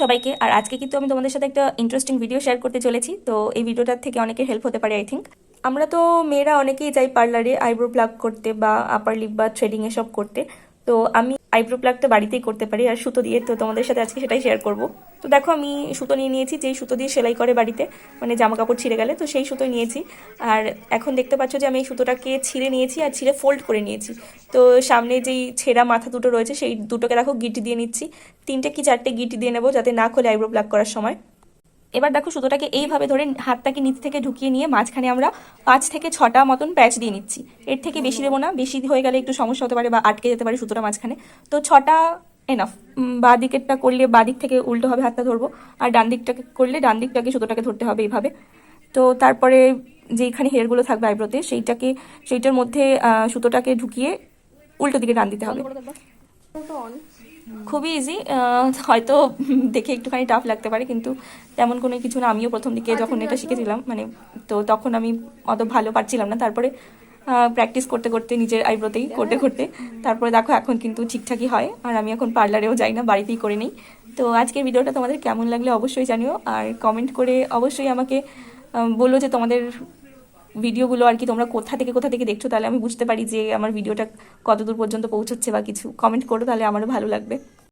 সবাইকে। আর আজকে কিন্তু আমি তোমাদের সাথে একটা ইন্টারেস্টিং ভিডিও শেয়ার করতে চলেছি। তো এই ভিডিওটার থেকে অনেকের হেল্প হতে পারে আই থিঙ্ক। আমরা তো মেয়েরা অনেকেই যাই পার্লারে আইব্রো প্লাগ করতে বা আপার লিপ বা থ্রেডিং এসব করতে। তো আমি আইব্রো প্লাগটা বাড়িতেই করতে পারি আর সুতো দিয়ে। তো তোমাদের সাথে আজকে সেটাই শেয়ার করব। তো দেখো আমি সুতো নিয়ে নিয়েছি, যেই সুতো দিয়ে সেলাই করে বাড়িতে, মানে জামা কাপড় ছিঁড়ে গেলে তো সেই সুতো নিয়েছি। আর এখন দেখতে পাচ্ছ যে আমি এই সুতোটাকে ছিঁড়ে নিয়েছি আর ছিঁড়ে ফোল্ড করে নিয়েছি। তো সামনে যেই ছেঁড়া মাথা দুটো রয়েছে সেই দুটোকে দেখো গিটি দিয়ে নিচ্ছি। 3টে কি 4টে গিটি দিয়ে নেবো যাতে না খোলে আইব্রো প্লাগ করার সময়। এবার দেখো সুতোটাকে এইভাবে ধরে হাতটাকে নিচ থেকে ঢুকিয়ে নিয়ে মাঝখানে আমরা 5 থেকে 6টা মতন প্যাচ দিয়ে নিচ্ছি। এর থেকে বেশি দেবো না, বেশি হয়ে গেলে একটু সমস্যা হতে পারে বা আটকে যেতে পারে সুতোটা মাঝখানে। তো 6টা এনাফ। বাঁ দিকেরটা করলে বাঁ দিক থেকে উল্টো হবে হাতটা ধরবো, আর ডান দিকটাকে করলে ডান দিকটাকে সুতোটাকে ধরতে হবে এইভাবে। তো তারপরে যেখানে হেয়ারগুলো থাকবে আইব্রোতে সেইটার মধ্যে সুতোটাকে ঢুকিয়ে উল্টো দিকে টান দিতে হবে। খুবই ইজি, হয়তো দেখে একটুখানি টাফ লাগতে পারে কিন্তু তেমন কোনো কিছু না। আমিও প্রথম দিকে যখন এটা শিখেছিলাম মানে তো তখন আমি অত ভালো পারছিলাম না। তারপরে প্র্যাকটিস করতে করতে নিজের আইব্রোতেই করতে করতে তারপরে দেখো এখন কিন্তু ঠিকঠাকই হয়। আর আমি এখন পার্লারেও যাই না, বাড়িতেই করে নিই। তো আজকের ভিডিওটা তোমাদের কেমন লাগলে অবশ্যই জানিও, আর কমেন্ট করে অবশ্যই আমাকে বলো যে তোমাদের ভিডিওগুলো আর কি তোমরা কোথা থেকে দেখছো, তাহলে আমি বুঝতে পারি যে আমার ভিডিওটা কতদূর পর্যন্ত পৌঁছচ্ছে বা কিছু। কমেন্ট করো, তাহলে আমারও ভালো লাগবে।